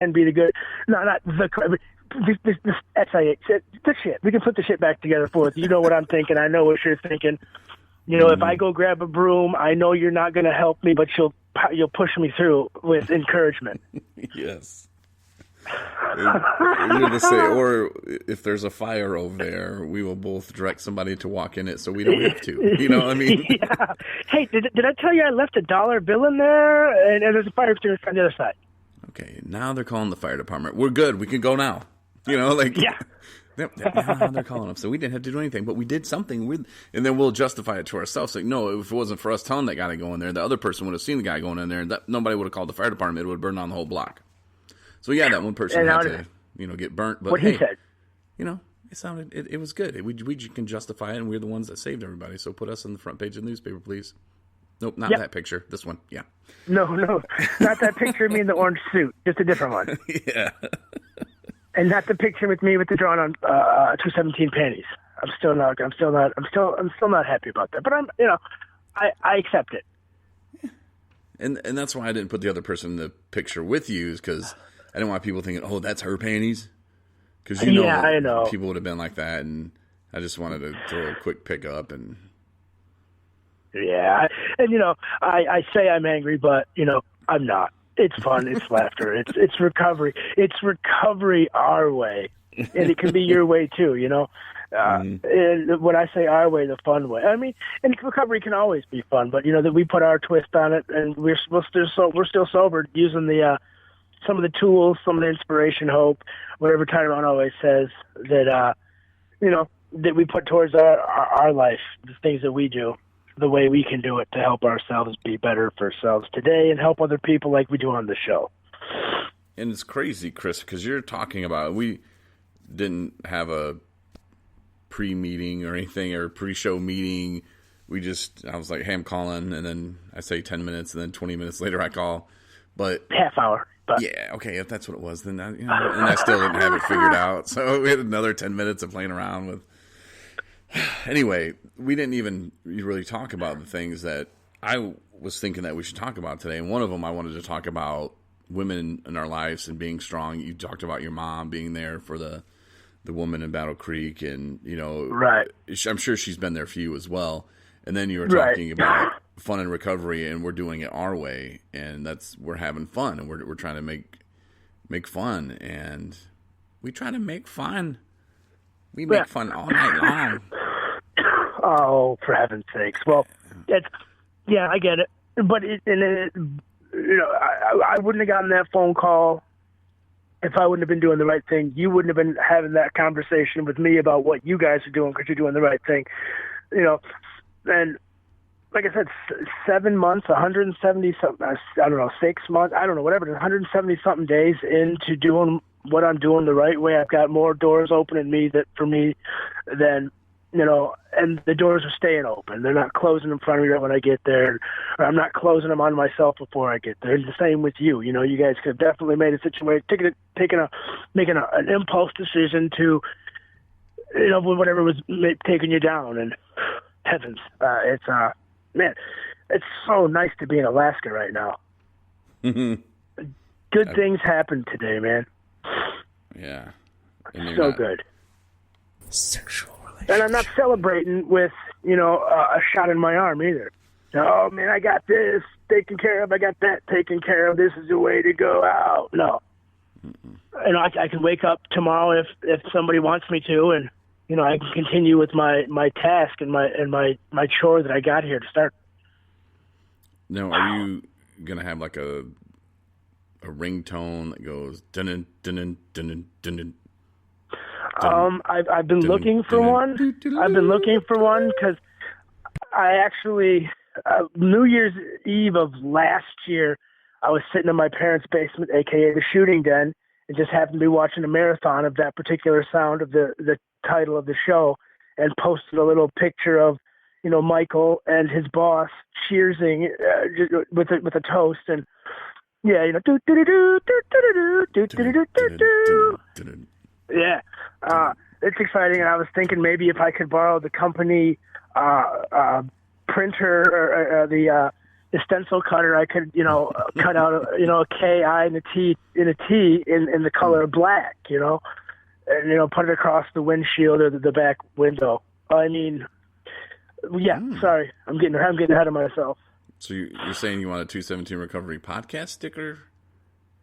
can be the good. No, not the. This SIA, the shit. We can put the shit back together for us. You know what I'm thinking. I know what you're thinking. You know, if I go grab a broom, I know you're not going to help me, but you'll push me through with encouragement. Yes. You're to say, or if there's a fire over there, we will both direct somebody to walk in it so we don't have to. You know what I mean? Yeah. Hey, did I tell you I left a $1 bill in there? And there's a fire extinguisher on the other side. Okay, now they're calling the fire department. We're good. We can go now. You know, like, yeah. Now they're calling them. So we didn't have to do anything, but we did something. And then we'll justify it to ourselves. Like, no, if it wasn't for us telling that guy to go in there, the other person would have seen the guy going in there, and nobody would have called the fire department. It would have burned down the whole block. So, yeah, that one person had to, get burnt. But, what he said. You know, it was good. We can justify it, and we're the ones that saved everybody. So put us on the front page of the newspaper, please. Nope, not that picture. This one, yeah. No, not that picture of me in the orange suit. Just a different one. Yeah. And not the picture with me with the drawn on 217 panties. I'm still not happy about that. But I accept it. And that's why I didn't put the other person in the picture with you, because I didn't want people thinking, oh, that's her panties. Because I know people would have been like that, and I just wanted to throw a quick pick up and. Yeah, and I say I'm angry, but I'm not. It's fun. It's laughter. It's recovery. It's recovery our way, and it can be your way too. And when I say our way, the fun way, I mean, and recovery can always be fun, but that we put our twist on it, and we're still sober, using the some of the tools, some of the inspiration, hope, whatever Tyrone always says that that we put towards our life, the things that we do, the way we can do it to help ourselves be better for ourselves today and help other people like we do on the show. And it's crazy, Chris, because you're talking about, we didn't have a pre-meeting or anything, or pre-show meeting. I was like, hey, I'm calling, and then I say 10 minutes, and then 20 minutes later I call. But half hour. But. Yeah, okay, if that's what it was, then and I still didn't have it figured out. So we had another 10 minutes of playing around with. Anyway, we didn't even really talk about the things that I was thinking that we should talk about today. And one of them, I wanted to talk about women in our lives and being strong. You talked about your mom being there for the woman in Battle Creek, and right. I'm sure she's been there for you as well. And then you were talking about fun and recovery, and we're doing it our way, and we're having fun, and we're trying to make fun, and we try to make fun. We make fun all night long. Oh, for heaven's sakes! Well, I get it, but I wouldn't have gotten that phone call if I wouldn't have been doing the right thing. You wouldn't have been having that conversation with me about what you guys are doing because you're doing the right thing. And like I said, 7 months, 170 something. I don't know, 6 months. I don't know, whatever. 170 something days into doing what I'm doing the right way. I've got more doors open in me than and the doors are staying open. They're not closing in front of me when I get there, or I'm not closing them on myself before I get there. It's the same with you. You guys could have definitely made a situation, making an impulse decision to, whatever was taking you down. And heavens, it's so nice to be in Alaska right now. Good things happen today, man. Yeah. So good. Sexual. And I'm not celebrating with, a shot in my arm either. Oh, man, I got this taken care of. I got that taken care of. This is the way to go out. No. And I can wake up tomorrow if somebody wants me to, and, I can continue with my task and my chore that I got here to start. Now, are you going to have like a ringtone that goes dun dun dun dun? I've been looking for one. I've been looking for one because I actually New Year's Eve of last year, I was sitting in my parents' basement, aka the shooting den, and just happened to be watching a marathon of that particular sound of the title of the show, and posted a little picture of Michael and his boss cheersing with a toast, and yeah, do do do do do do do do do do. Yeah, it's exciting, and I was thinking maybe if I could borrow the company printer or stencil cutter, I could, cut out, a K, I, and a T in the color black, and, put it across the windshield or the back window. I mean, yeah, sorry. I'm getting ahead of myself. So you're saying you want a 217 Recovery podcast sticker?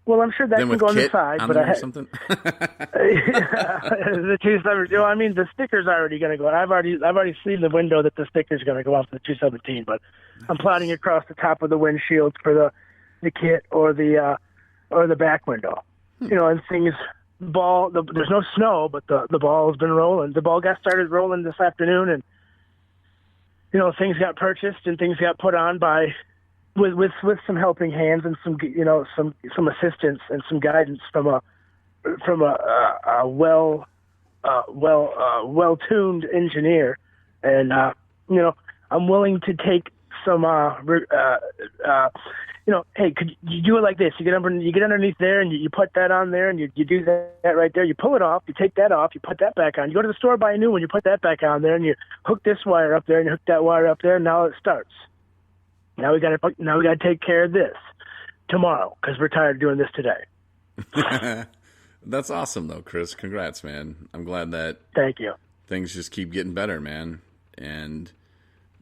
Well, I'm sure that then can go on the side, but I something. The 217. I mean, the sticker's already going to go. I've already seen the window that the sticker's going to go off the 217, but I'm plotting across the top of the windshield for the kit or the back window. And things. There's no snow, but the ball has been rolling. The ball got started rolling this afternoon, and things got purchased and things got put on with some helping hands and some assistance and some guidance from a well-tuned engineer. And I'm willing to take some hey, could you do it like this? You get underneath there and you put that on there and you do that right there. You pull it off, you take that off, you put that back on. You go to the store, buy a new one, you put that back on there, and you hook this wire up there and you hook that wire up there, and now it starts. Now we got to take care of this tomorrow because we're tired of doing this today. That's awesome, though, Chris. Congrats, man. I'm glad that. Thank you. Things just keep getting better, man. And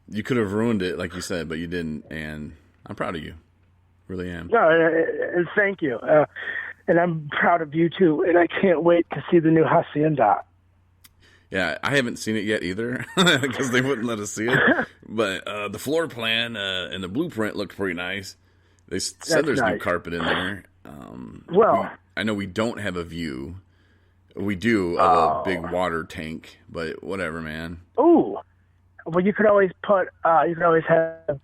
you could have ruined it, like you said, but you didn't. And I'm proud of you. Really am. No, and thank you. And I'm proud of you too. And I can't wait to see the new Hacienda. Yeah, I haven't seen it yet either because they wouldn't let us see it. But the floor plan and the blueprint looked pretty nice. They said there's new carpet in there. I know we don't have a view. We do of a big water tank, but whatever, man. Ooh, well, you could always have,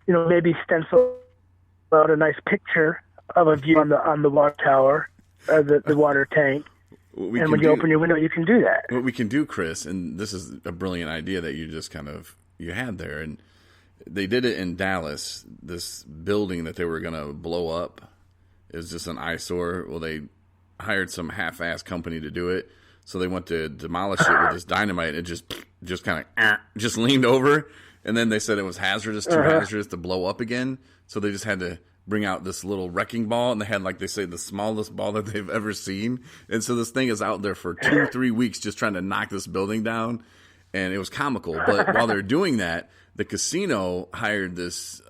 maybe stencil out a nice picture of a view on the water tower, the water tank. And when you open your window, you can do that. What we can do, Chris, and this is a brilliant idea that you just you had there, and they did it in Dallas. This building that they were going to blow up is just an eyesore. Well, they hired some half-ass company to do it, so they went to demolish it with this dynamite. It just kind of just leaned over, and then they said it was hazardous, too hazardous to blow up again. So they just had to bring out this little wrecking ball, and they had, like they say, the smallest ball that they've ever seen. And so this thing is out there for 2-3 weeks just trying to knock this building down, and it was comical. But while they're doing that, the casino hired this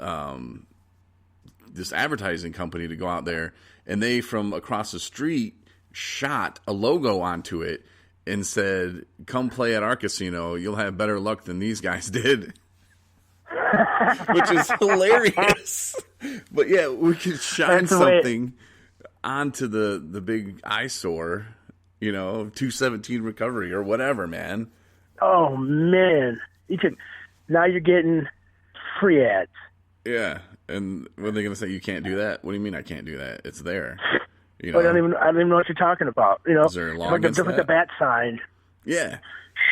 advertising company to go out there, and they, from across the street, shot a logo onto it and said, "Come play at our casino. You'll have better luck than these guys did." Which is hilarious. But yeah, we could shine something onto the big eyesore, 217 Recovery or whatever, man. Oh man, now you're getting free ads. Yeah, and what are they going to say? You can't do that? What do you mean I can't do that? It's there. I don't even know what you're talking about. Is there a law against that? Like the bat sign. Yeah.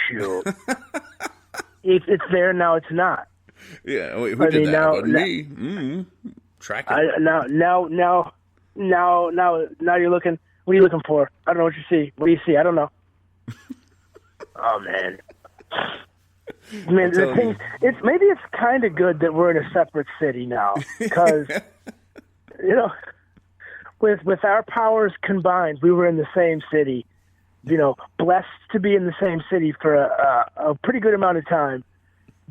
Shoot. It's there now. It's not. Yeah. Wait, who did that? Now, me. Mm-hmm. Track it. Now you're looking. What are you looking for? I don't know what you see. What do you see? I don't know. Oh man. Man, the thing, it's kind of good that we're in a separate city now, because with our powers combined, we were in the same city. Blessed to be in the same city for a pretty good amount of time.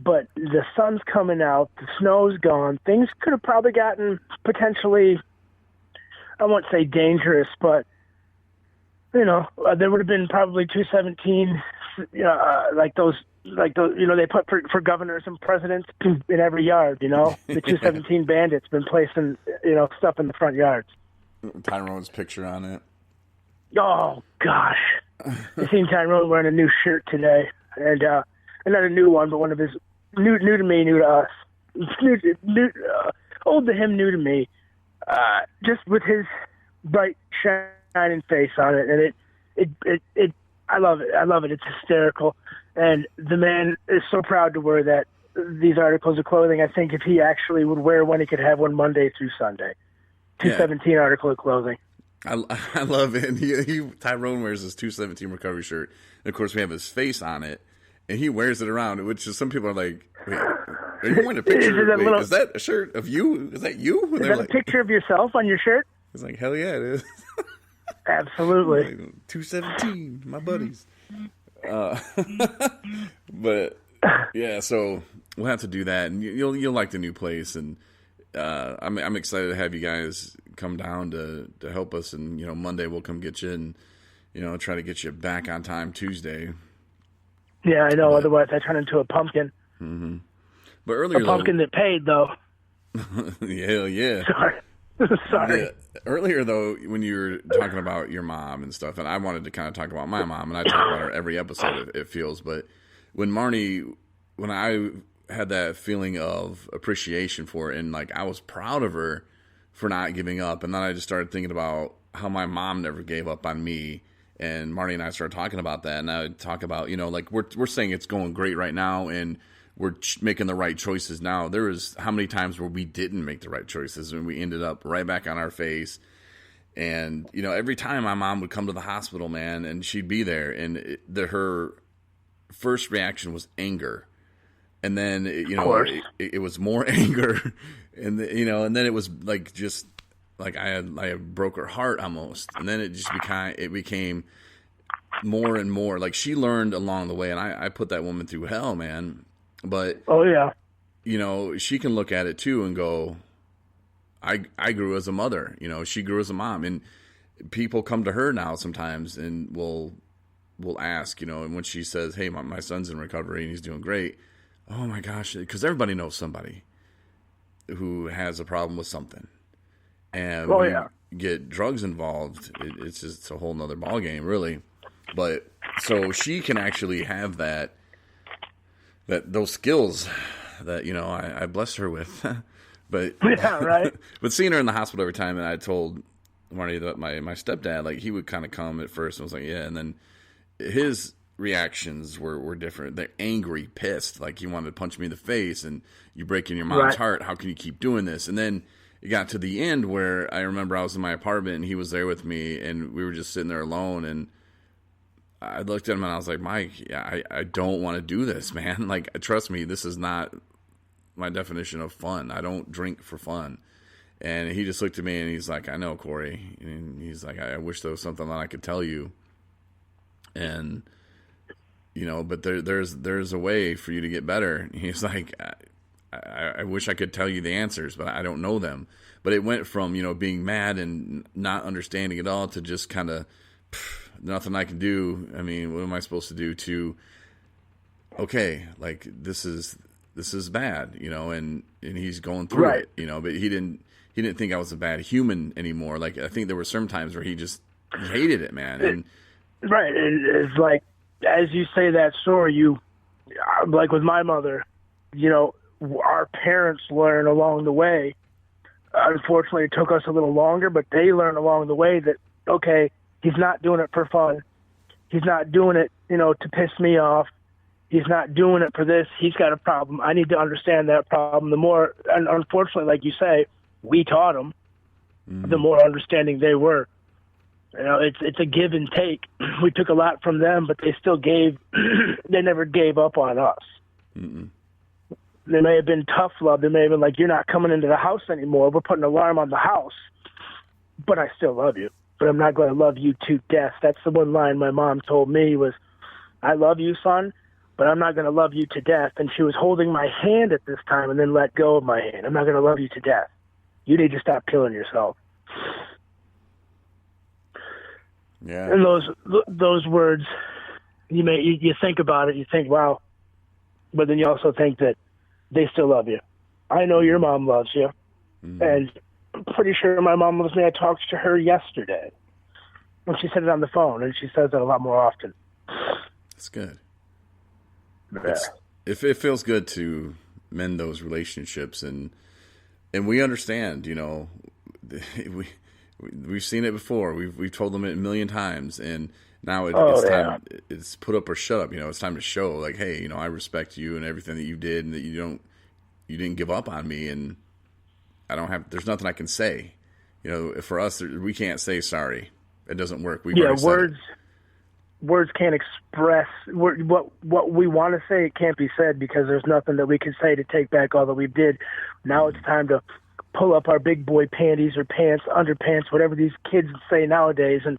But the sun's coming out, the snow's gone. Things could have probably gotten potentially, I won't say dangerous, but there would have been probably 217, like those, they put for governors and presidents in every yard, the 217 bandits been placing, stuff in the front yards. Tyrone's picture on it. Oh, gosh. I seen Tyrone wearing a new shirt today, and not a new one, but one of his new to me, new to us, old to him, new to me, just with his bright, shining face on it, and it I love it. I love it. It's hysterical, and the man is so proud to wear these articles of clothing. I think if he actually would wear one, he could have one Monday through Sunday. 217 article of clothing. I love it. Tyrone wears his 217 Recovery shirt, and of course we have his face on it. And he wears it around, which is, some people are like, wait, Are you wearing a picture? Is, is that a shirt of you? Is that you? Is that a picture of yourself on your shirt? It's like, hell yeah, it is. Absolutely. Like, 217, my buddies. But yeah, so we'll have to do that, and you'll like the new place, and I'm excited to have you guys come down to help us, and Monday we'll come get you, and try to get you back on time Tuesday. Yeah, I know. Otherwise, I turn into a pumpkin. Mm-hmm. But earlier, a pumpkin that paid, though. Hell yeah. Sorry. Yeah. Earlier, though, when you were talking about your mom and stuff, and I wanted to kind of talk about my mom, and I talk about her every episode, it feels, but when I had that feeling of appreciation for it, and like I was proud of her for not giving up, and then I just started thinking about how my mom never gave up on me, and Marty and I started talking about that, and I would talk about, like we're saying it's going great right now, and we're making the right choices now. There was how many times where we didn't make the right choices and we ended up right back on our face. And, every time my mom would come to the hospital, man, and she'd be there, and her first reaction was anger. And then, it was more anger. And, and then it was like, just like I broke her heart almost. And then it became more and more like she learned along the way. And I put that woman through hell, man. But oh yeah, she can look at it too and go, I grew as a mother, she grew as a mom, and people come to her now sometimes and will ask, and when she says, hey, my son's in recovery and he's doing great, oh my gosh, because everybody knows somebody who has a problem with something, and when you get drugs involved, it's just a whole nother ballgame, really. But so she can actually have those skills that I blessed her with, but yeah, right. But seeing her in the hospital every time, and I told Marty that my stepdad, like, he would kind of come at first and was like, yeah, and then his reactions were different. They're angry, pissed, like he wanted to punch me in the face, and you breaking your mom's heart. How can you keep doing this? And then it got to the end where I remember I was in my apartment and he was there with me, and we were just sitting there alone, and I looked at him and I was like, Mike, I don't want to do this, man. Like, trust me, this is not my definition of fun. I don't drink for fun. And he just looked at me and he's like, I know, Corey. And he's like, I wish there was something that I could tell you. And, but there's a way for you to get better. And he's like, I wish I could tell you the answers, but I don't know them. But it went from, being mad and not understanding it all to just kind of, nothing I can do. I mean, what am I supposed to do to, okay, like this is bad, and he's going through it, but he didn't think I was a bad human anymore. Like, I think there were some times where he hated it, man. And right. It's like, as you say that story, like with my mother, our parents learn along the way. Unfortunately, it took us a little longer, but they learn along the way that, okay, he's not doing it for fun. He's not doing it, to piss me off. He's not doing it for this. He's got a problem. I need to understand that problem. The more, and unfortunately, like you say, we taught them, the more understanding they were. It's a give and take. We took a lot from them, but they still gave. They never gave up on us. Mm-mm. They may have been tough love. They may have been like, you're not coming into the house anymore. We're putting an alarm on the house, but I still love you. But I'm not going to love you to death. That's the one line my mom told me was, I love you, son, but I'm not going to love you to death. And she was holding my hand at this time and then let go of my hand. I'm not going to love you to death. You need to stop killing yourself. Yeah. And those words, you think about it, you think, wow. But then you also think that they still love you. I know your mom loves you. Mm-hmm. And I'm pretty sure my mom loves me. I talked to her yesterday when she said it on the phone, and she says that a lot more often. That's good. Yeah. It feels good to mend those relationships, and we understand. We've seen it before. We've told them it a million times, and now it's time. It's put up or shut up. It's time to show, like, hey, I respect you and everything that you did, and that you didn't give up on me, and there's nothing I can say. For us, we can't say sorry. It doesn't work. We've already said words. it. words can't express what we want to say. It can't be said because there's nothing that we can say to take back all that we did. Now it's time to pull up our big boy panties or pants, underpants, whatever these kids say nowadays, and